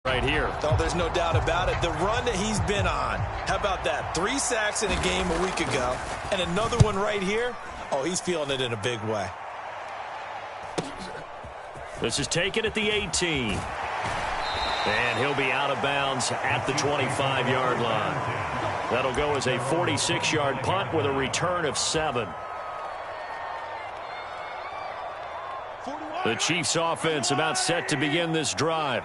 right here. Oh, there's no doubt about it. The run that he's been on. How about that? 3 sacks in a game a week ago. And another one right here. Oh, he's feeling it in a big way. This is taken at the 18. And he'll be out of bounds at the 25-yard line. That'll go as a 46-yard punt with a return of 7. The Chiefs offense about set to begin this drive.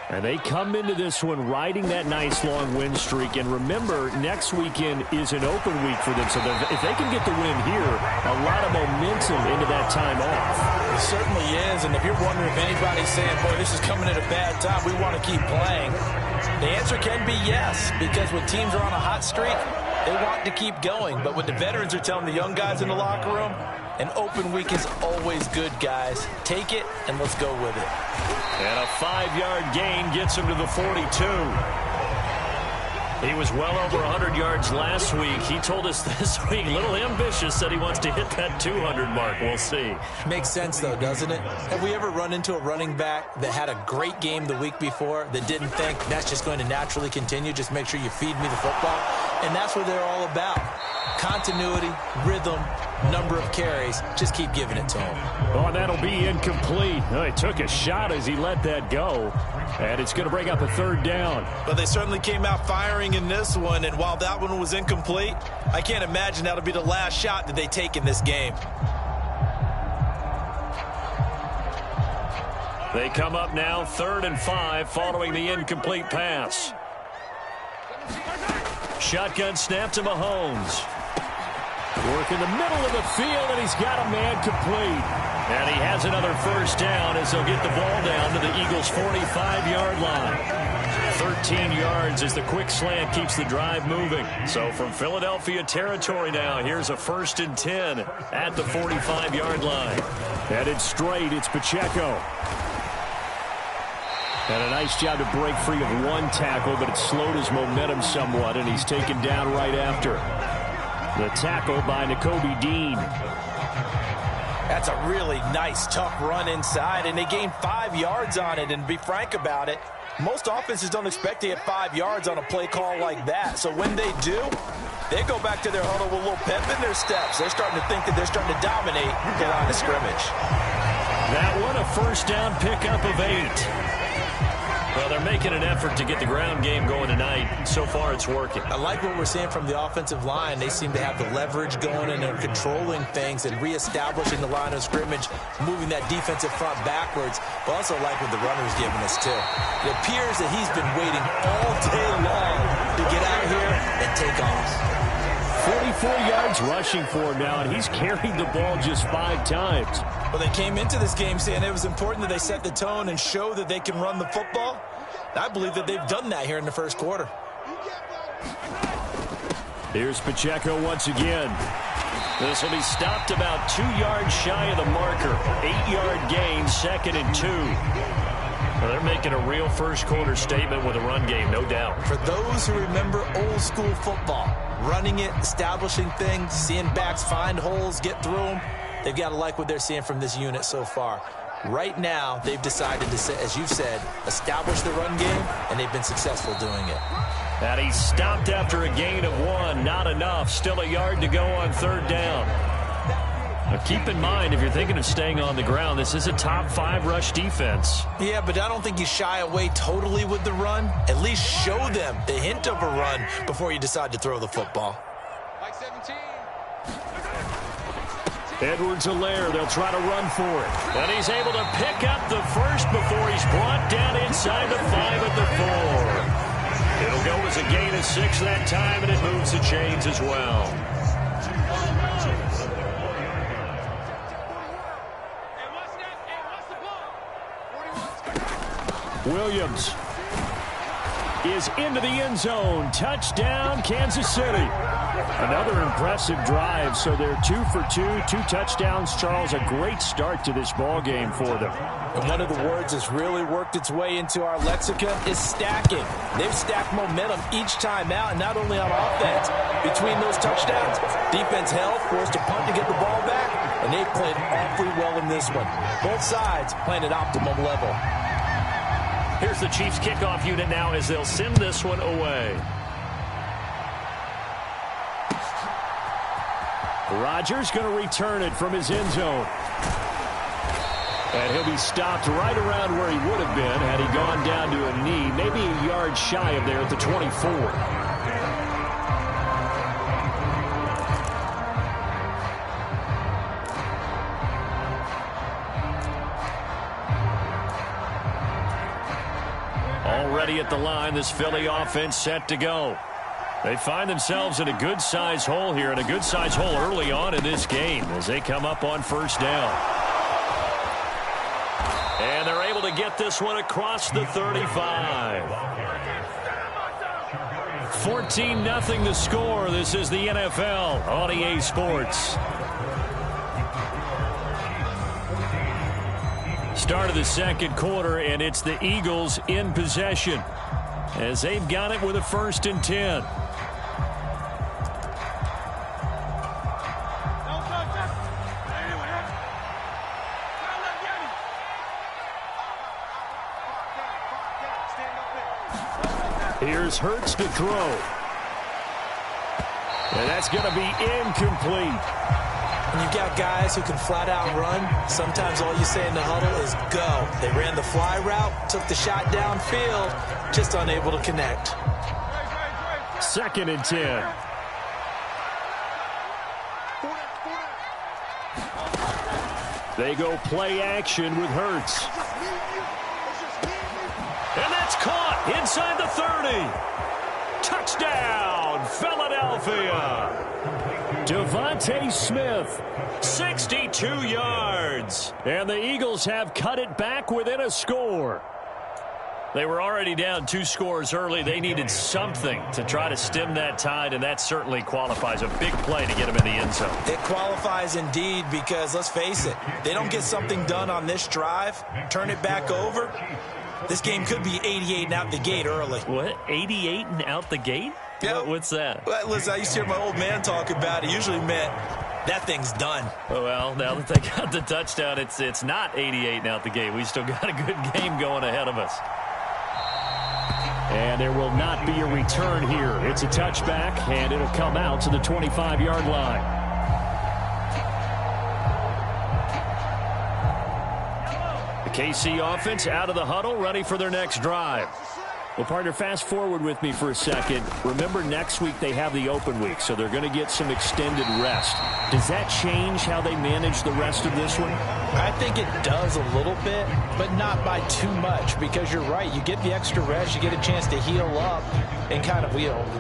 And they come into this one riding that nice long win streak. And remember, next weekend is an open week for them. So if they can get the win here, a lot of momentum into that time off. It certainly is. And if you're wondering if anybody's saying, boy, this is coming at a bad time, we want to keep playing, the answer can be yes. Because when teams are on a hot streak, they want to keep going. But when the veterans are telling the young guys in the locker room, an open week is always good, guys. Take it, and let's go with it. And a 5-yard gain gets him to the 42. He was well over 100 yards last week. He told us this week, a little ambitious, said he wants to hit that 200 mark. We'll see. Makes sense, though, doesn't it? Have we ever run into a running back that had a great game the week before that didn't think that's just going to naturally continue? Just make sure you feed me the football. And that's what they're all about. Continuity, rhythm, number of carries. Just keep giving it to him. Oh, that'll be incomplete. Oh, he took a shot as he let that go. And it's going to bring up a 3rd down. But they certainly came out firing in this one. And while that one was incomplete, I can't imagine that'll be the last shot that they take in this game. They come up now 3rd and 5 following the incomplete pass. Shotgun snap to Mahomes. Work in the middle of the field, and he's got a man complete. And he has another 1st down as they'll get the ball down to the Eagles' 45-yard line. 13 yards as the quick slant keeps the drive moving. So from Philadelphia territory now, here's a 1st and 10 at the 45-yard line. Headed straight, it's Pacheco. And a nice job to break free of one tackle, but it slowed his momentum somewhat, and he's taken down right after. The tackle by Nakobe Dean. That's a really nice, tough run inside, and they gained 5 yards on it. And to be frank about it, most offenses don't expect to get 5 yards on a play call like that. So when they do, they go back to their huddle with a little pep in their steps. They're starting to think that they're starting to dominate the line of scrimmage. That one, a 1st down pickup of 8. Well, they're making an effort to get the ground game going tonight. So far, it's working. I like what we're seeing from the offensive line. They seem to have the leverage going, and they're controlling things and reestablishing the line of scrimmage, moving that defensive front backwards. But also like what the runner's giving us, too. It appears that he's been waiting all day long to get out here and take off. 44 yards rushing for him now, and he's carried the ball just 5 times. Well, they came into this game saying it was important that they set the tone and show that they can run the football. I believe that they've done that here in the 1st quarter. Here's Pacheco once again. This will be stopped about 2 yards shy of the marker. 8-yard gain, 2nd and 2. Well, they're making a real 1st quarter statement with a run game, no doubt. For those who remember old school football, running it, establishing things, seeing backs find holes, get through them, they've got to like what they're seeing from this unit so far. Right now, they've decided to, as you've said, establish the run game, and they've been successful doing it. And he stopped after a gain of 1. Not enough. Still a yard to go on 3rd down. Now keep in mind, if you're thinking of staying on the ground, this is a top 5 rush defense. Yeah, but I don't think you shy away totally with the run. At least show them the hint of a run before you decide to throw the football. Like 17. Edwards-Helaire, they'll try to run for it. And he's able to pick up the 1st before he's brought down inside the 5 at the 4. It'll go as a gain of 6 that time, and it moves the chains as well. Williams is into the end zone. Touchdown, Kansas City. Another impressive drive, so they're 2 for 2, 2 touchdowns. Charles, a great start to this ball game for them. And one of the words that's really worked its way into our lexicon is stacking. They've stacked momentum each time out, and not only on offense. Between those touchdowns, defense held, forced a punt to get the ball back, and they played awfully well in this one. Both sides playing at optimum level. Here's the Chiefs kickoff unit now as they'll send this one away. Rodgers going to return it from his end zone. And he'll be stopped right around where he would have been had he gone down to a knee, maybe a yard shy of there at the 24. Already at the line, this Philly offense set to go. They find themselves in a good-sized hole here, and a good-sized hole early on in this game as they come up on first down. And they're able to get this one across the 35. 14-0 the score. This is the NFL on EA Sports. Start of the second quarter, and it's the Eagles in possession as they've got it with a 1st and 10. Here's Hurts to throw. And that's going to be incomplete. When you've got guys who can flat out run, sometimes all you say in the huddle is go. They ran the fly route, took the shot downfield, just unable to connect. 2nd and 10. They go play action with Hurts. And that's caught inside the 30. Touchdown, Philadelphia. Devontae Smith, 62 yards. And the Eagles have cut it back within a score. They were already down 2 scores early. They needed something to try to stem that tide, and that certainly qualifies. A big play to get them in the end zone. It qualifies indeed because, let's face it, they don't get something done on this drive, turn it back over, this game could be 88 and out the gate early. What? 88 and out the gate? Yeah. What's that? Well, listen, I used to hear my old man talk about it. It usually meant that thing's done. Oh, well, now that they got the touchdown, it's not 88 and out the gate. We still got a good game going ahead of us. And there will not be a return here. It's a touchback, and it'll come out to the 25-yard line. KC offense out of the huddle, ready for their next drive. Well, partner, fast forward with me for a second. Remember, next week they have the open week, so they're going to get some extended rest. Does that change how they manage the rest of this one? I think it does a little bit, but not by too much, because you're right. You get the extra rest, you get a chance to heal up and kind of,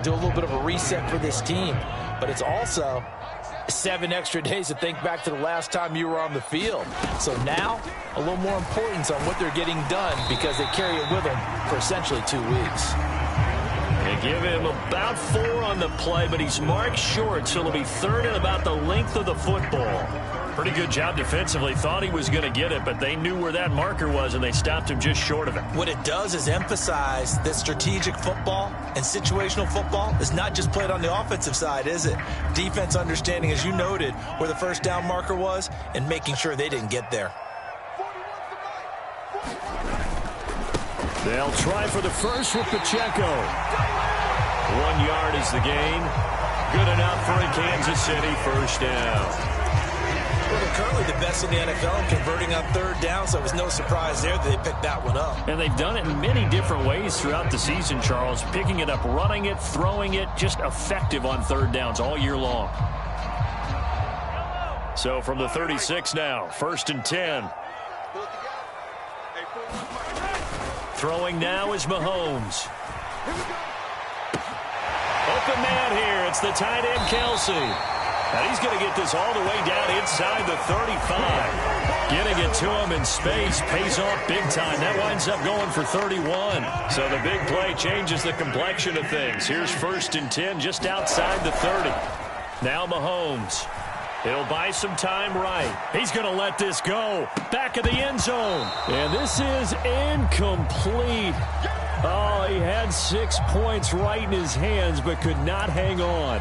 do a little bit of a reset for this team. But it's also 7 extra days to think back to the last time you were on the field. So now, a little more importance on what they're getting done because they carry it with them for essentially 2 weeks. They give him about 4 on the play, but he's marked short, so it'll be 3rd and about the length of the football. Pretty good job defensively. Thought he was going to get it, but they knew where that marker was, and they stopped him just short of it. What it does is emphasize that strategic football and situational football is not just played on the offensive side, is it? Defense understanding, as you noted, where the first down marker was and making sure they didn't get there. They'll try for the first with Pacheco. 1 yard is the gain. Good enough for a Kansas City first down. Well, they're currently the best in the NFL in converting on 3rd down, so it was no surprise there that they picked that one up. And they've done it in many different ways throughout the season, Charles. Picking it up, running it, throwing it, just effective on 3rd downs all year long. So from the 36 now, 1st and 10. Throwing now is Mahomes. Open man here. It's the tight end, Kelsey. And he's going to get this all the way down inside the 35. Getting it to him in space pays off big time. That winds up going for 31. So the big play changes the complexion of things. Here's 1st and 10 just outside the 30. Now Mahomes. He'll buy some time right. He's going to let this go. Back of the end zone. And this is incomplete. Oh, he had 6 points right in his hands but could not hang on.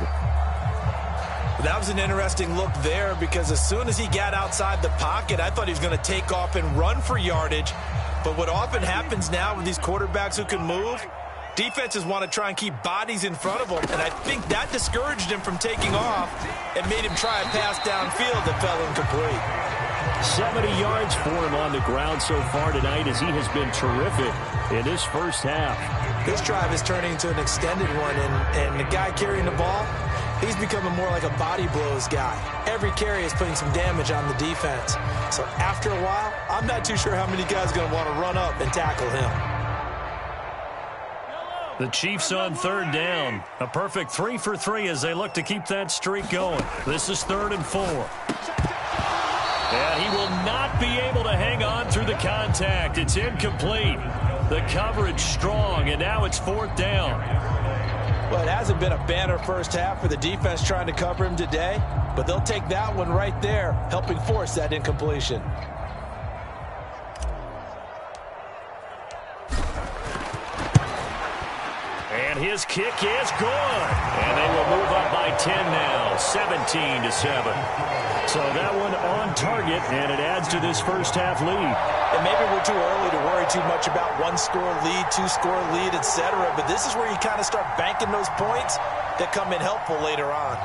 That was an interesting look there because as soon as he got outside the pocket, I thought he was going to take off and run for yardage. But what often happens now with these quarterbacks who can move, defenses want to try and keep bodies in front of them, and I think that discouraged him from taking off and made him try a pass downfield that fell incomplete. 70 yards for him on the ground so far tonight as he has been terrific in this first half. This drive is turning into an extended one, and the guy carrying the ball, he's becoming more like a body blows guy. Every carry is putting some damage on the defense. So after a while, I'm not too sure how many guys are going to want to run up and tackle him. The Chiefs on third down. A perfect 3 for 3 as they look to keep that streak going. This is 3rd and 4. And he will not be able to hang on through the contact. It's incomplete. The coverage strong, and now it's 4th down. Well, it hasn't been a banner first half for the defense trying to cover him today, but they'll take that one right there, helping force that incompletion. And his kick is good. And they will move up by 10 now, 17-7. So that one on target, and it adds to this first half lead. And maybe we're too early to worry too much about 1-score lead, 2-score lead, etc. But this is where you kind of start banking those points that come in helpful later on.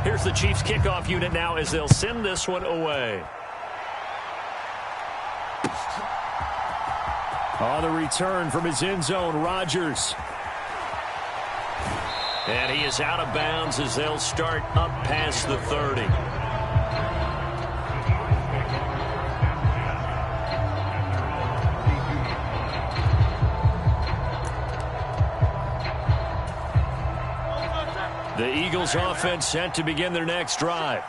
Here's the Chiefs kickoff unit now as they'll send this one away. On the return from his end zone, Rodgers. And he is out of bounds as they'll start up past the 30. The Eagles offense set to begin their next drive.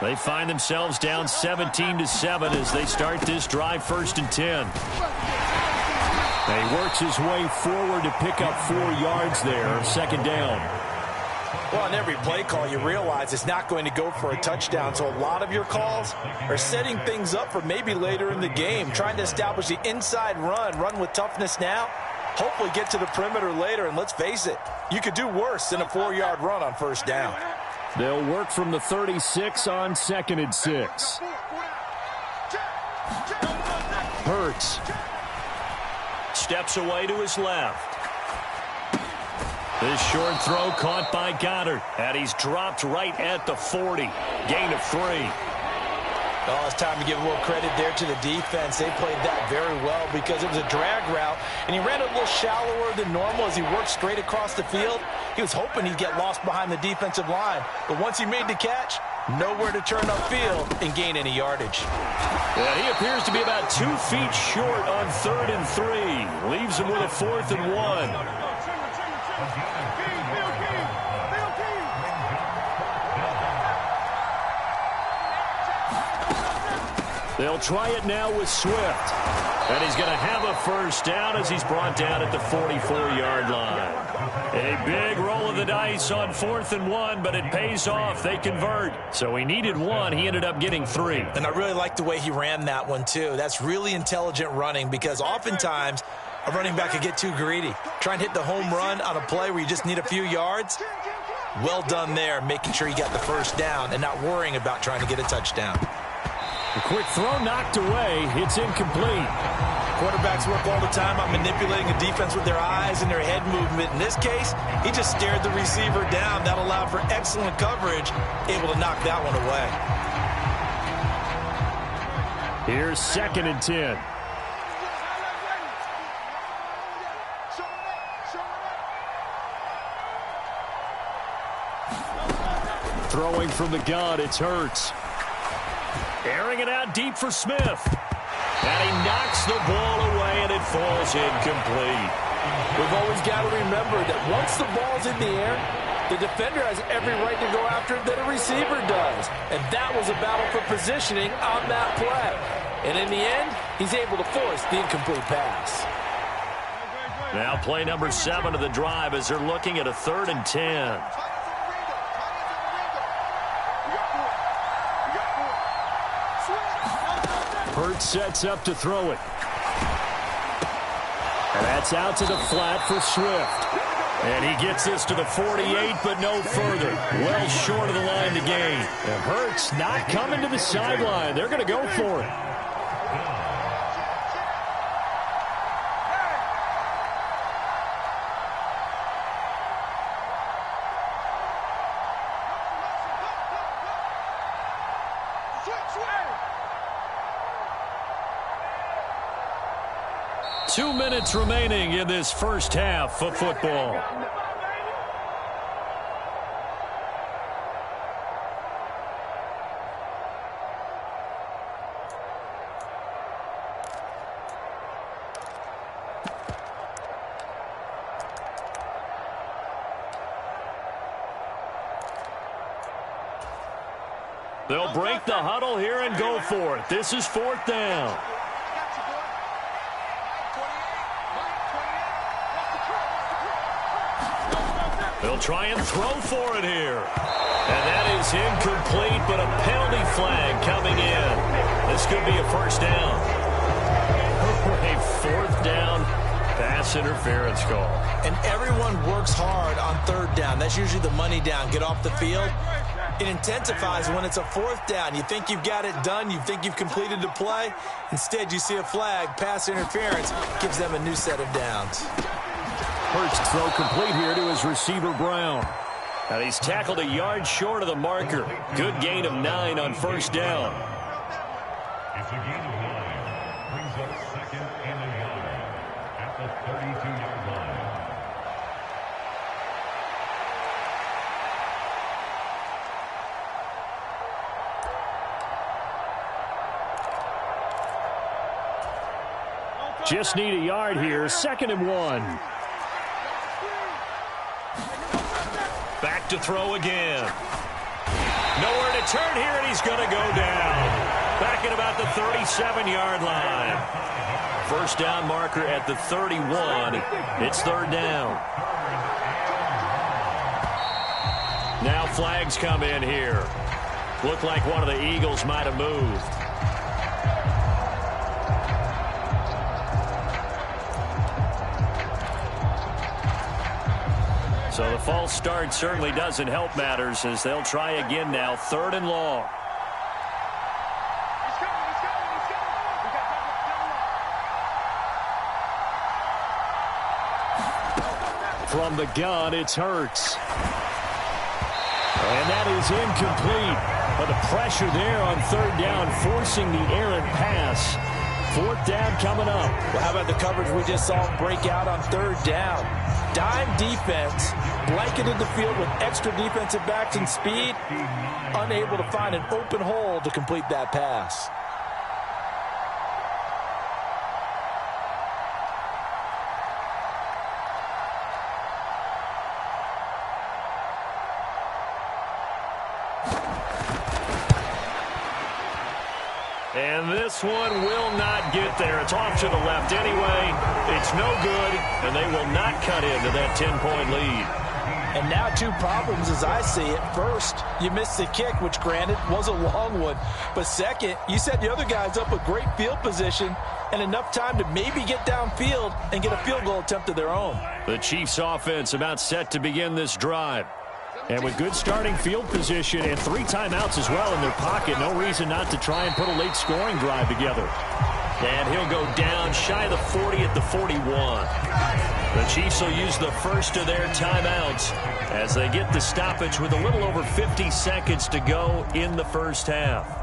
They find themselves down 17-7 as they start this drive 1st and 10. He works his way forward to pick up 4 yards there, 2nd down. Well, on every play call, you realize it's not going to go for a touchdown. So a lot of your calls are setting things up for maybe later in the game, trying to establish the inside run with toughness now, hopefully get to the perimeter later. And let's face it, you could do worse than a 4-yard run on 1st down. They'll work from the 36 on 2nd and 6. Hurts steps away to his left. This short throw caught by Goddard, and he's dropped right at the 40. Gain of 3. Oh, it's time to give a little credit there to the defense. They played that very well because it was a drag route, and he ran a little shallower than normal as he worked straight across the field. He was hoping he'd get lost behind the defensive line, but once he made the catch, nowhere to turn upfield and gain any yardage. Yeah, he appears to be about 2 feet short on 3rd and 3. Leaves him with a 4th and 1. They'll try it now with Swift. And he's going to have a 1st down as he's brought down at the 44-yard line. A big roll of the dice on 4th and 1, but it pays off. They convert. So he needed 1. He ended up getting 3. And I really like the way he ran that one, too. That's really intelligent running because oftentimes a running back could get too greedy. Try and hit the home run on a play where you just need a few yards. Well done there, making sure he got the 1st down and not worrying about trying to get a touchdown. A quick throw knocked away. It's incomplete. Quarterbacks work all the time on manipulating a defense with their eyes and their head movement. In this case, he just stared the receiver down. That allowed for excellent coverage, able to knock that one away. Here's 2nd and 10. Throwing from the gun, it's Hurts. Airing it out deep for Smith. And he knocks the ball away, and it falls incomplete. We've always got to remember that once the ball's in the air, the defender has every right to go after it that a receiver does. And that was a battle for positioning on that play. And in the end, he's able to force the incomplete pass. Now play number 7 of the drive as they're looking at a 3rd and 10. Hurts sets up to throw it. And that's out to the flat for Swift. And he gets this to the 48, but no further. Well short of the line to gain. It hurts not coming to the sideline. They're going to go for it. Two minutes remaining in this first half of football. They'll break the huddle here and go for it. This is fourth down. They'll try and throw for it here. And that is incomplete, but a penalty flag coming in. This could be a first down. A fourth down pass interference call. And everyone works hard on third down. That's usually the money down. Get off the field. It intensifies when it's a fourth down. You think you've got it done. You think you've completed the play. Instead, you see a flag. Pass interference gives them a new set of downs. Hurts throw complete here to his receiver, Brown. And he's tackled a yard short of the marker. Good gain of 9 on first down. It's a gain of 9. Brings up second and 9 at the 32-yard line. Just need a yard here. 2nd and 1. Back to throw again. Nowhere to turn here, and he's going to go down. Back at about the 37-yard line. First down marker at the 31. It's third down. Now flags come in here. Looked like one of the Eagles might have moved. So the false start certainly doesn't help matters as they'll try again now. 3rd and long. From the gun, it's Hurts. And that is incomplete. But the pressure there on third down, forcing the errant pass. Fourth down coming up. Well, how about the coverage we just saw break out on third down? Dime defense, blanketed the field with extra defensive backs and speed, unable to find an open hole to complete that pass. And this one will not get there. It's off to the left anyway. It's no good, and they will not cut into that 10-point lead. And now 2 problems as I see it. First, you missed the kick, which granted was a long one. But second, you set the other guys up with great field position and enough time to maybe get downfield and get a field goal attempt of their own. The Chiefs offense about set to begin this drive. And with good starting field position and 3 timeouts as well in their pocket, no reason not to try and put a late scoring drive together. And he'll go down shy of the 40 at the 41. The Chiefs will use the first of their timeouts as they get the stoppage with a little over 50 seconds to go in the first half.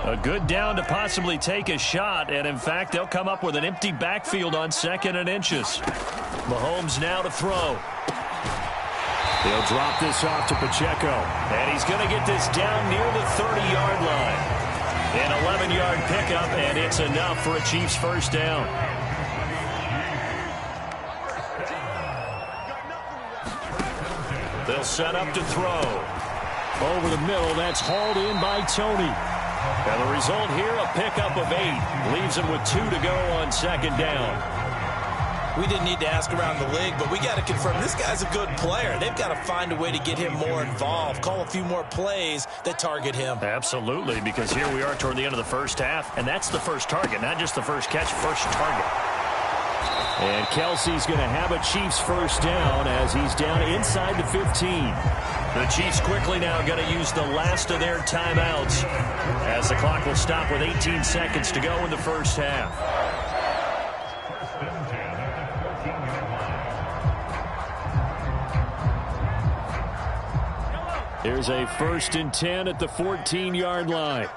A good down to possibly take a shot, and in fact, they'll come up with an empty backfield on 2nd and inches. Mahomes now to throw. They'll drop this off to Pacheco. And he's going to get this down near the 30-yard line. An 11-yard pickup, and it's enough for a Chiefs first down. They'll set up to throw. Over the middle, that's hauled in by Tony. And the result here, a pickup of 8. Leaves him with 2 to go on second down. We didn't need to ask around the league, but we got to confirm this guy's a good player. They've got to find a way to get him more involved, call a few more plays that target him. Absolutely, because here we are toward the end of the first half, and that's the first target, not just the first catch, first target. And Kelsey's going to have a Chiefs first down as he's down inside the 15. The Chiefs quickly now going to use the last of their timeouts as the clock will stop with 18 seconds to go in the first half. Here's a 1st and 10 at the 14-yard line.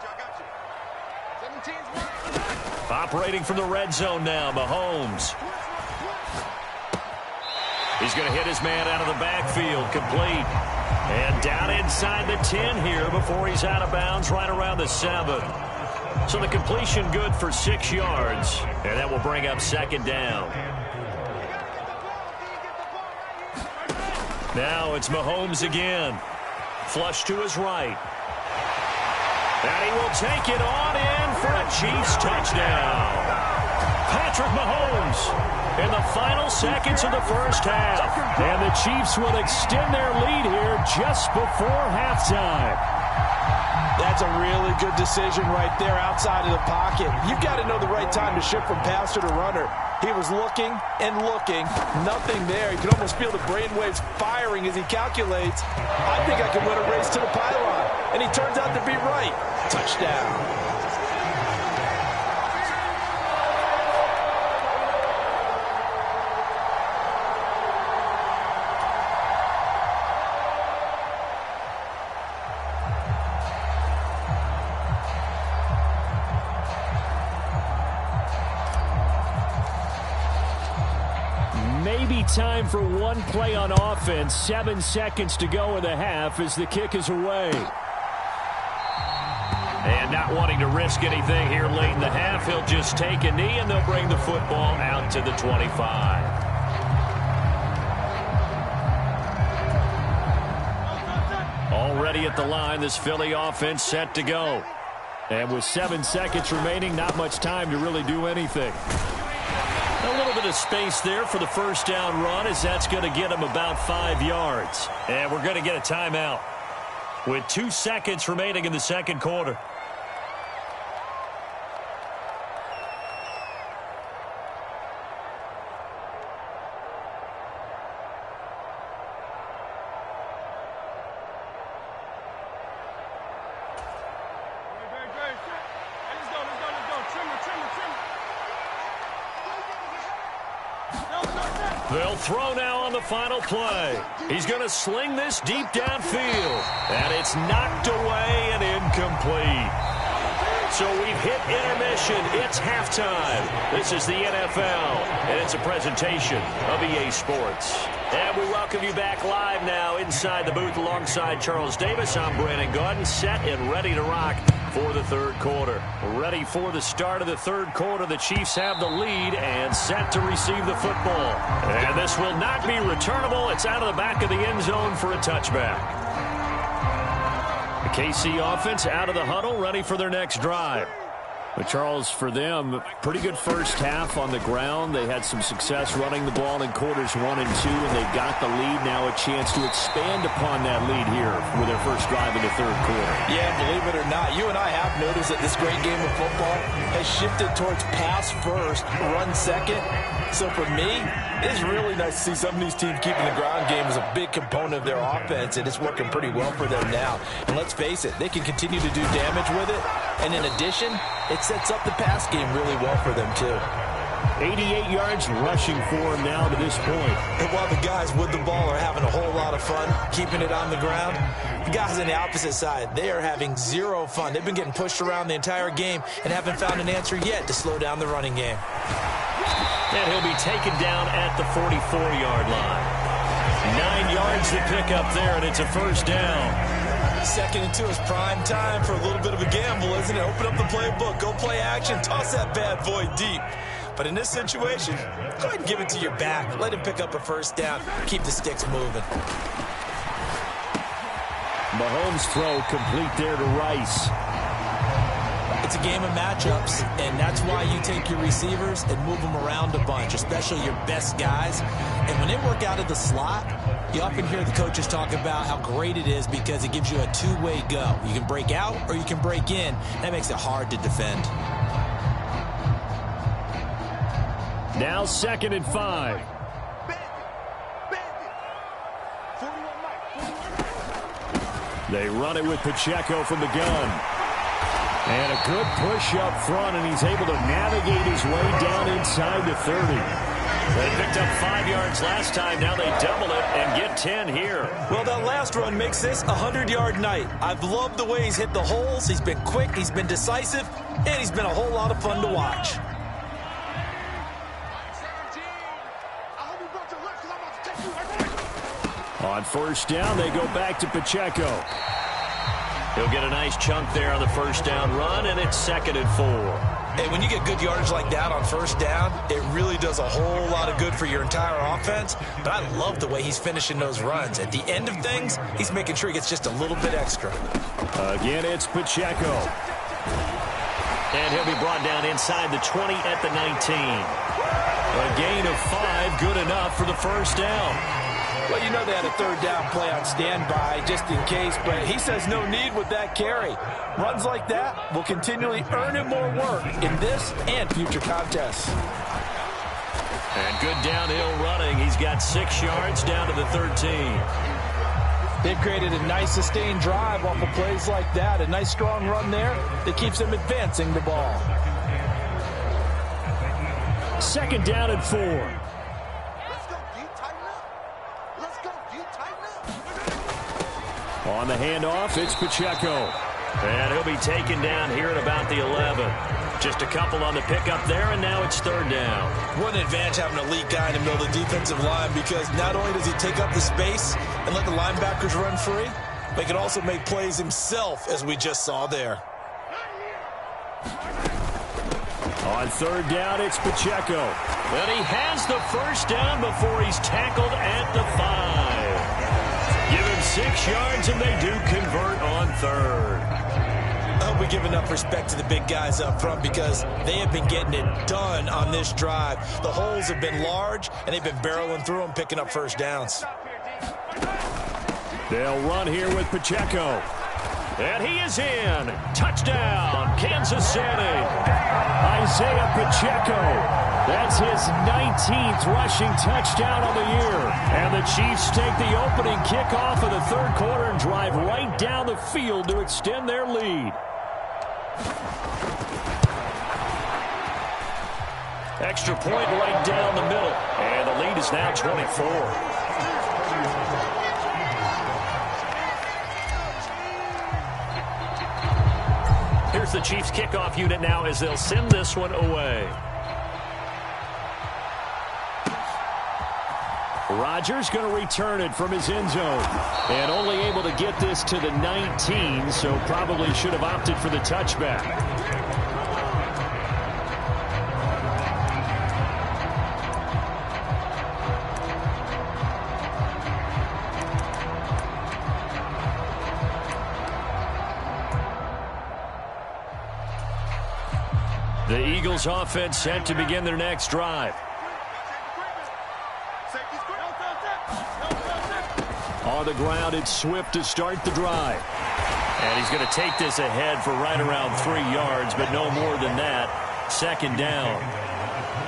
Operating from the red zone now, Mahomes. He's going to hit his man out of the backfield, complete. And down inside the 10 here before he's out of bounds right around the 7. So the completion good for 6 yards. And that will bring up second down. Now it's Mahomes again. Flush to his right. And he will take it on in for a Chiefs touchdown. Patrick Mahomes in the final seconds of the first half. And the Chiefs will extend their lead here just before halftime. That's a really good decision right there outside of the pocket. You've got to know the right time to shift from passer to runner. He was looking and looking. Nothing there. You can almost feel the brainwaves firing as he calculates. I think I can win a race to the pylon. And he turns out to be right. Touchdown. Maybe time for one play on offense. 7 seconds to go in the half as the kick is away. And not wanting to risk anything here late in the half, he'll just take a knee and they'll bring the football out to the 25. Already at the line, this Philly offense set to go. And with 7 seconds remaining, not much time to really do anything. A little bit of space there for the first down run as that's going to get him about 5 yards. And we're going to get a timeout with 2 seconds remaining in the second quarter. They'll throw now on the final play. He's going to sling this deep downfield. And it's knocked away and incomplete. So we've hit intermission. It's halftime. This is the NFL, and it's a presentation of EA Sports. And we welcome you back live now inside the booth alongside Charles Davis. I'm Brandon Gaudin, set and ready to rock for the third quarter. Ready for the start of the third quarter. The Chiefs have the lead and set to receive the football. And this will not be returnable. It's out of the back of the end zone for a touchback. The KC offense out of the huddle, ready for their next drive. But Charles, for them, pretty good first half on the ground. They had some success running the ball in quarters 1 and 2, and they got the lead. Now a chance to expand upon that lead here with their first drive in the third quarter. Yeah, believe it or not, you and I have noticed that this great game of football has shifted towards pass first, run second. So for me, it's really nice to see some of these teams keeping the ground game as a big component of their offense, and it's working pretty well for them now. And let's face it, they can continue to do damage with it. And in addition, it sets up the pass game really well for them, too. 88 yards rushing for him now to this point. And while the guys with the ball are having a whole lot of fun keeping it on the ground, the guys on the opposite side, they are having zero fun. They've been getting pushed around the entire game and haven't found an answer yet to slow down the running game. And he'll be taken down at the 44-yard line. 9 yards to pick up there, and it's a first down. 2nd and 2 is prime time for a little bit of a gamble, isn't it? Open up the playbook, go play action, toss that bad boy deep. But in this situation, go ahead and give it to your back. Let him pick up a first down. Keep the sticks moving. Mahomes' throw complete there to Rice. It's a game of matchups, and that's why you take your receivers and move them around a bunch, especially your best guys. And when they work out of the slot, you often hear the coaches talk about how great it is because it gives you a two-way go. You can break out or you can break in. That makes it hard to defend. Now 2nd and 5. They run it with Pacheco from the gun. And a good push up front, and he's able to navigate his way down inside the 30. They picked up 5 yards last time. Now they double it and get 10 here. Well, that last run makes this a 100-yard night. I've loved the way he's hit the holes. He's been quick, he's been decisive, and he's been a whole lot of fun to watch. On 1st down, they go back to Pacheco. He'll get a nice chunk there on the 1st down run, and it's 2nd and 4. Hey, when you get good yardage like that on 1st down, it really does a whole lot of good for your entire offense. But I love the way he's finishing those runs. At the end of things, he's making sure he gets just a little bit extra. Again, it's Pacheco. And he'll be brought down inside the 20 at the 19. A gain of 5, good enough for the 1st down. Well, you know they had a 3rd down play on standby just in case, but he says no need with that carry. Runs like that will continually earn him more work in this and future contests. And good downhill running. He's got 6 yards down to the 13. They've created a nice sustained drive off of plays like that. A nice strong run there that keeps them advancing the ball. 2nd down and 4. On the handoff, it's Pacheco. And he'll be taken down here at about the 11. Just a couple on the pickup there, and now it's 3rd down. What an advantage having an elite guy in the middle of the defensive line, because not only does he take up the space and let the linebackers run free, but he can also make plays himself, as we just saw there. On 3rd down, it's Pacheco. And he has the 1st down before he's tackled at the 5. Give him 6 yards, and they do convert on 3rd. I hope we give enough respect to the big guys up front, because they have been getting it done on this drive. The holes have been large, and they've been barreling through them, picking up 1st downs. They'll run here with Pacheco. And he is in. Touchdown, Kansas City. Isaiah Pacheco. That's his 19th rushing touchdown of the year. And the Chiefs take the opening kickoff of the 3rd quarter and drive right down the field to extend their lead. Extra point right down the middle. And the lead is now 24. Here's the Chiefs kickoff unit now as they'll send this one away. Rodgers going to return it from his end zone. And only able to get this to the 19, so probably should have opted for the touchback. The Eagles offense set to begin their next drive. On the ground, it's Swift to start the drive. And he's going to take this ahead for right around 3 yards, but no more than that. 2nd down.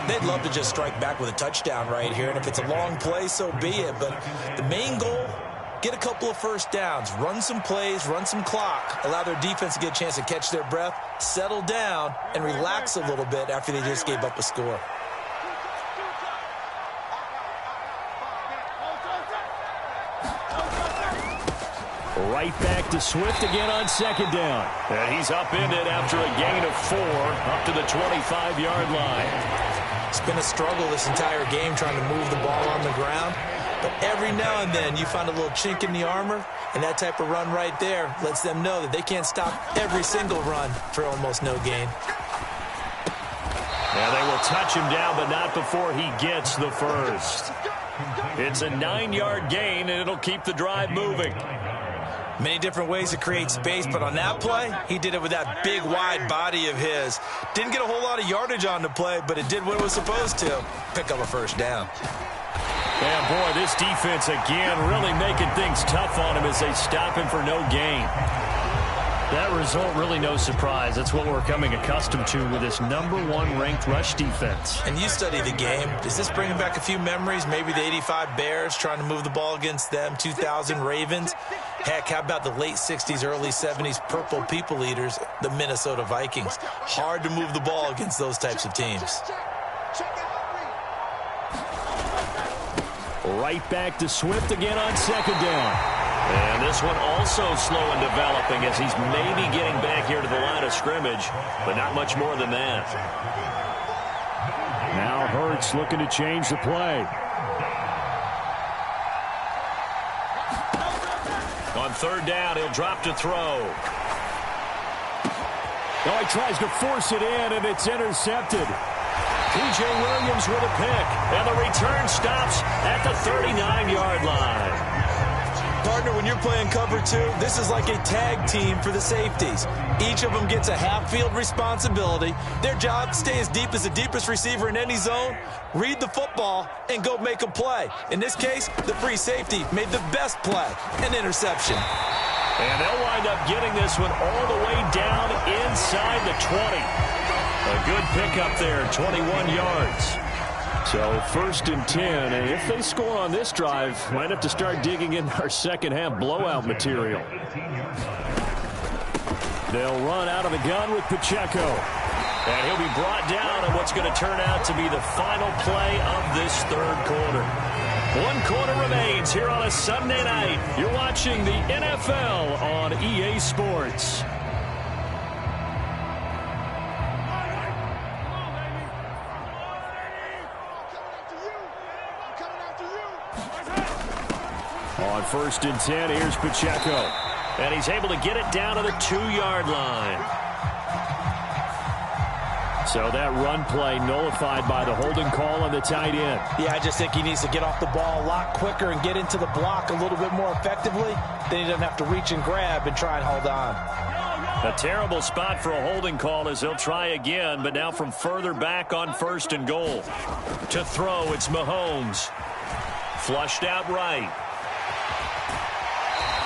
They'd love to just strike back with a touchdown right here, and if it's a long play, so be it. But the main goal, get a couple of 1st downs, run some plays, run some clock, allow their defense to get a chance to catch their breath, settle down, and relax a little bit after they just gave up a score. Right back to Swift again on 2nd down. And he's upended after a gain of 4 up to the 25-yard line. It's been a struggle this entire game trying to move the ball on the ground. But every now and then you find a little chink in the armor, and that type of run right there lets them know that they can't stop every single run for almost no gain. Yeah, they will touch him down, but not before he gets the 1st. It's a 9-yard gain, and it'll keep the drive moving. Many different ways to create space, but on that play, he did it with that big, wide body of his. Didn't get a whole lot of yardage on the play, but it did what it was supposed to. Pick up a first down. And, boy, this defense, again, really making things tough on him as they stop him for no gain. That result, really no surprise. That's what we're coming accustomed to with this #1 ranked rush defense. And you study the game. Does this bring back a few memories? Maybe the '85 Bears trying to move the ball against them, 2000 Ravens. Heck, how about the late 60s, early 70s Purple People Eaters, the Minnesota Vikings? Hard to move the ball against those types of teams. Right back to Swift again on second down. And this one also slow in developing as he's maybe getting back here to the line of scrimmage, but not much more than that. Now Hurts looking to change the play. On third down, he'll drop to throw. Oh, he tries to force it in, and it's intercepted. P.J. Williams with a pick, and the return stops at the 39-yard line. Partner, when you're playing cover two, this is like a tag team for the safeties. Each of them gets a half-field responsibility. Their job, stay as deep as the deepest receiver in any zone, read the football, and go make a play. In this case, the free safety made the best play, an interception. And they'll wind up getting this one all the way down inside the 20. A good pickup there, 21 yards. So 1st and 10, and if they score on this drive, might have to start digging in our second half blowout material. They'll run out of the gun with Pacheco. And he'll be brought down on what's going to turn out to be the final play of this third quarter. 1 quarter remains here on a Sunday night. You're watching the NFL on EA Sports. On 1st and 10, here's Pacheco. And he's able to get it down to the 2-yard line. So that run play nullified by the holding call on the tight end. Yeah, I just think he needs to get off the ball a lot quicker and get into the block a little bit more effectively. Then he doesn't have to reach and grab and try and hold on. A terrible spot for a holding call as he'll try again, but now from further back on 1st and goal. To throw, it's Mahomes. Flushed out right.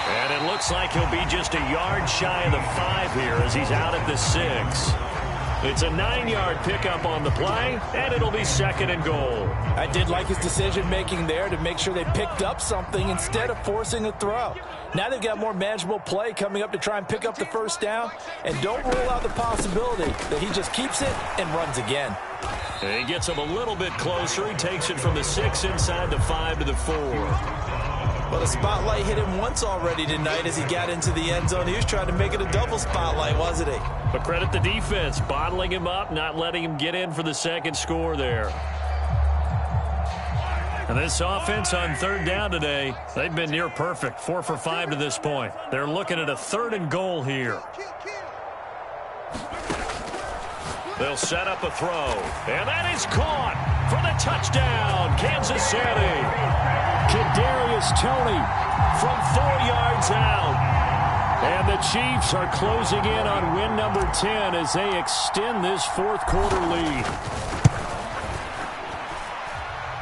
And it looks like he'll be just a yard shy of the 5 here as he's out at the 6. It's a 9-yard pickup on the play, and it'll be 2nd and goal. I did like his decision-making there to make sure they picked up something instead of forcing a throw. Now they've got more manageable play coming up to try and pick up the first down, and don't rule out the possibility that he just keeps it and runs again. And he gets him a little bit closer. He takes it from the 6 inside the 5 to the 4. Well, the spotlight hit him once already tonight as he got into the end zone. He was trying to make it a double spotlight, wasn't he? But credit the defense, bottling him up, not letting him get in for the 2nd score there. And this offense on 3rd down today, they've been near perfect, 4 for 5 to this point. They're looking at a 3rd and goal here. They'll set up a throw, and that is caught for the touchdown, Kansas City. Kadarius Toney from 4 yards out. And the Chiefs are closing in on win number 10 as they extend this 4th quarter lead.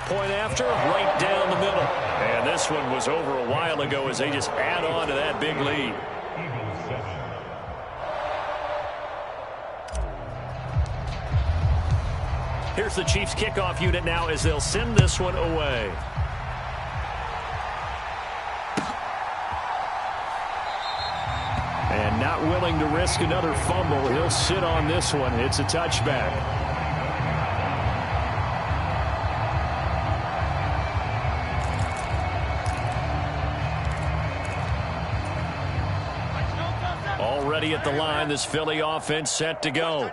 Point after, right down the middle. And this one was over a while ago as they just add on to that big lead. Here's the Chiefs kickoff unit now as they'll send this one away. And not willing to risk another fumble, he'll sit on this one. It's a touchback. Already at the line, this Philly offense set to go.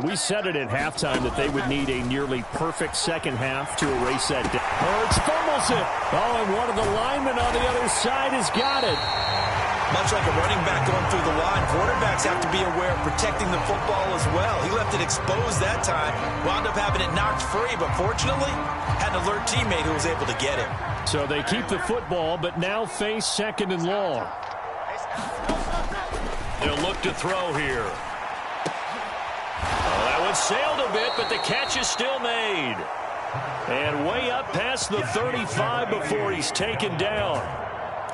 We said it at halftime that they would need a nearly perfect second half to erase that. Hurts fumbles it. Oh, and one of the linemen on the other side has got it. Much like a running back going through the line, quarterbacks have to be aware of protecting the football as well. He left it exposed that time, wound up having it knocked free, but fortunately, had an alert teammate who was able to get it. So they keep the football, but now face 2nd and long. They'll look to throw here. Oh, that one sailed a bit, but the catch is still made. And way up past the 35 before he's taken down.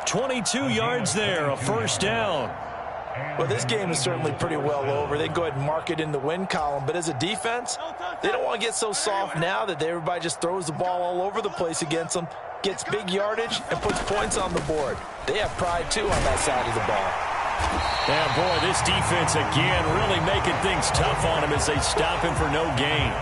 22 yards there, a first down. Well, this game is certainly pretty well over. They can go ahead and mark it in the win column. But as a defense, they don't want to get so soft now that everybody just throws the ball all over the place against them, gets big yardage, and puts points on the board. They have pride, too, on that side of the ball. Yeah, boy, this defense again really making things tough on him as they stop him for no gain.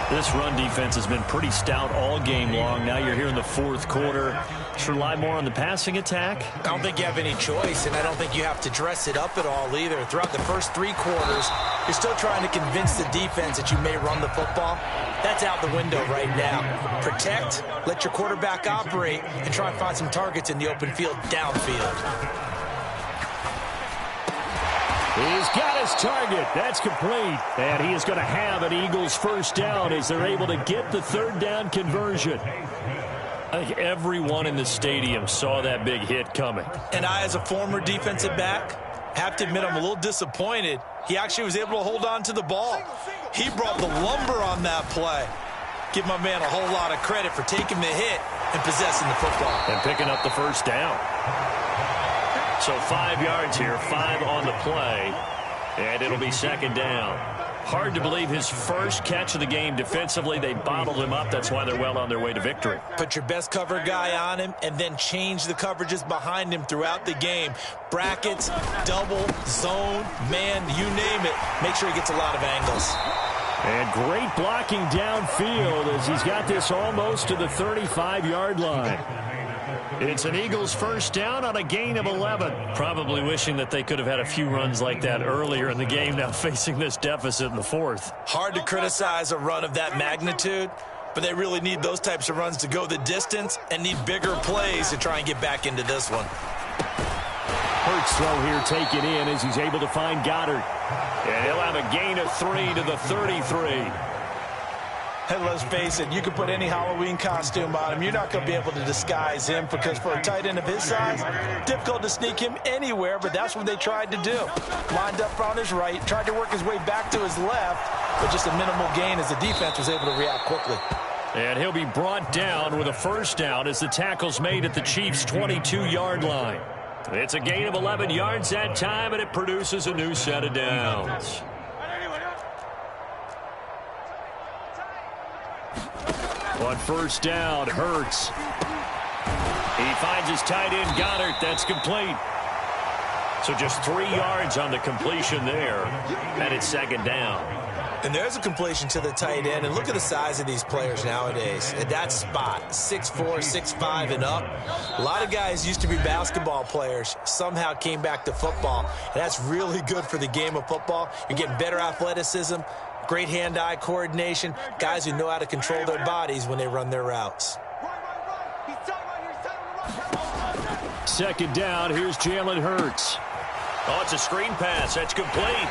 This run defense has been pretty stout all game long. Now you're here in the fourth quarter. Should rely more on the passing attack? I don't think you have any choice, and I don't think you have to dress it up at all either. Throughout the first 3 quarters, you're still trying to convince the defense that you may run the football. That's out the window right now. Protect, let your quarterback operate, and try and find some targets in the open field downfield. He's got his target. That's complete. And he is going to have an Eagles first down as they're able to get the third down conversion. I think everyone in the stadium saw that big hit coming. And I, as a former defensive back, have to admit I'm a little disappointed. He actually was able to hold on to the ball. He brought the lumber on that play. Give my man a whole lot of credit for taking the hit and possessing the football. And picking up the first down. So 5 yards here, 5 on the play, and it'll be second down. Hard to believe his first catch of the game defensively. They bottled him up. That's why they're well on their way to victory. Put your best cover guy on him and then change the coverages behind him throughout the game. Brackets, double, zone, man, you name it. Make sure he gets a lot of angles. And great blocking downfield as he's got this almost to the 35-yard line. It's an Eagles first down on a gain of 11. Probably wishing that they could have had a few runs like that earlier in the game, now facing this deficit in the fourth. Hard to criticize a run of that magnitude, but they really need those types of runs to go the distance and need bigger plays to try and get back into this one. Hurts throw here taken in as he's able to find Goddard. And he'll have a gain of 3 to the 33. And let's face it, you can put any Halloween costume on him. You're not going to be able to disguise him because for a tight end of his size, difficult to sneak him anywhere, but that's what they tried to do. Lined up on his right, tried to work his way back to his left, but just a minimal gain as the defense was able to react quickly. And he'll be brought down with a first down as the tackle's made at the Chiefs' 22-yard line. It's a gain of 11 yards that time, and it produces a new set of downs. On first down, Hurts. He finds his tight end, Goddard. That's complete. So just 3 yards on the completion there. And it's second down. And there's a completion to the tight end. And look at the size of these players nowadays. At that spot, 6'4", 6'5", and up. A lot of guys used to be basketball players. Somehow came back to football. And that's really good for the game of football. You're getting better athleticism, great hand-eye coordination, guys who know how to control their bodies when they run their routes. Second down, here's Jalen Hurts. Oh, it's a screen pass. That's complete.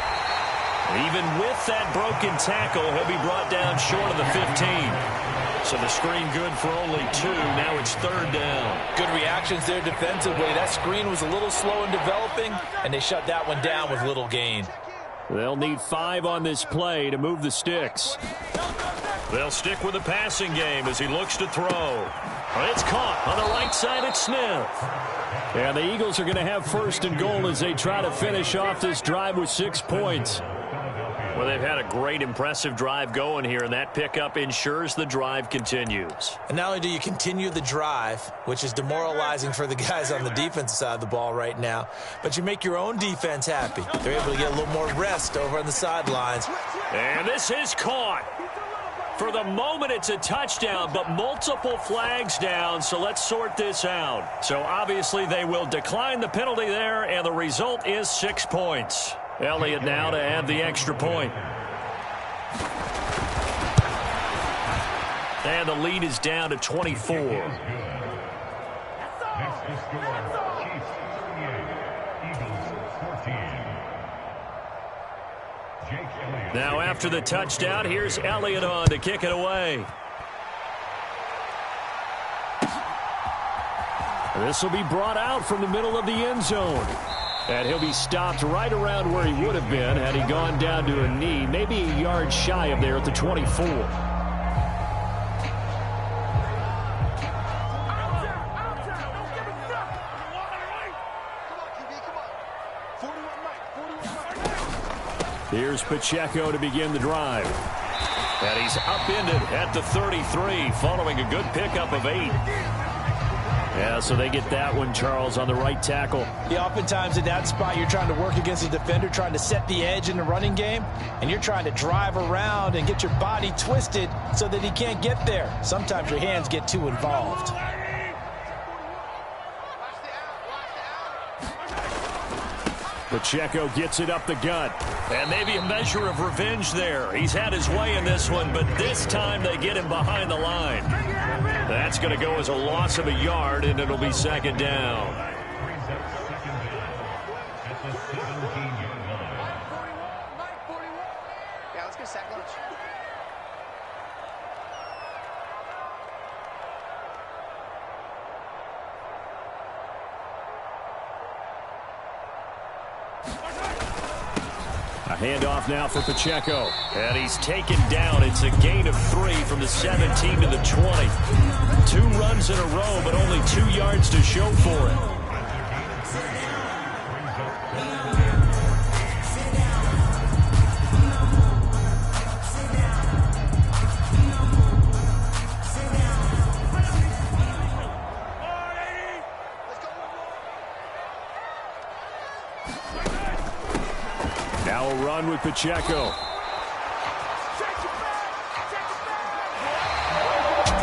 Even with that broken tackle, he'll be brought down short of the 15. So the screen good for only 2. Now it's third down. Good reactions there defensively. That screen was a little slow in developing, and they shut that one down with little gain. They'll need 5 on this play to move the sticks. They'll stick with the passing game as he looks to throw. It's caught on the right side at Smith. And the Eagles are going to have first and goal as they try to finish off this drive with 6 points. Well, they've had a great, impressive drive going here, and that pickup ensures the drive continues. And not only do you continue the drive, which is demoralizing for the guys on the defensive side of the ball right now, but you make your own defense happy. They're able to get a little more rest over on the sidelines. And this is caught. For the moment, it's a touchdown, but multiple flags down, so let's sort this out. So obviously they will decline the penalty there, and the result is 6 points. Elliott now to add the extra point. And the lead is down to 24. Now after the touchdown, here's Elliott on to kick it away. This will be brought out from the middle of the end zone. And he'll be stopped right around where he would have been had he gone down to a knee, maybe a yard shy of there at the 24. Here's Pacheco to begin the drive. And he's upended at the 33 following a good pickup of 8. Yeah, so they get that one, Charles, on the right tackle. Yeah, oftentimes in that spot, you're trying to work against a defender, trying to set the edge in the running game, and you're trying to drive around and get your body twisted so that he can't get there. Sometimes your hands get too involved. Pacheco gets it up the gut. And maybe a measure of revenge there. He's had his way in this one, but this time they get him behind the line. That's going to go as a loss of a yard, and it'll be second down. Yeah, let's get second. A handoff now for Pacheco. And he's taken down. It's a gain of 3 from the 17 to the 20. 2 runs in a row, but only 2 yards to show for it. Now a run with Pacheco.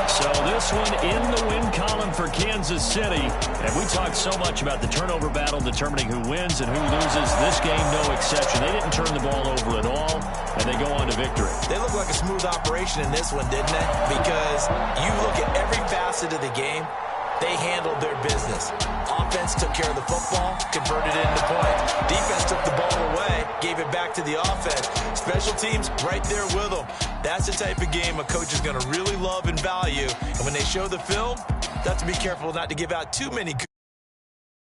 So this one in the win column for Kansas City. And we talked so much about the turnover battle determining who wins and who loses. This game, no exception. They didn't turn the ball over at all, and they go on to victory. They look like a smooth operation in this one, didn't they? Because you look at every facet of the game, they handled their business. Offense took care of the football, converted it into points. Defense took the ball away, gave it back to the offense. Special teams right there with them. That's the type of game a coach is going to really love and value. And when they show the film, you have to be careful not to give out too many good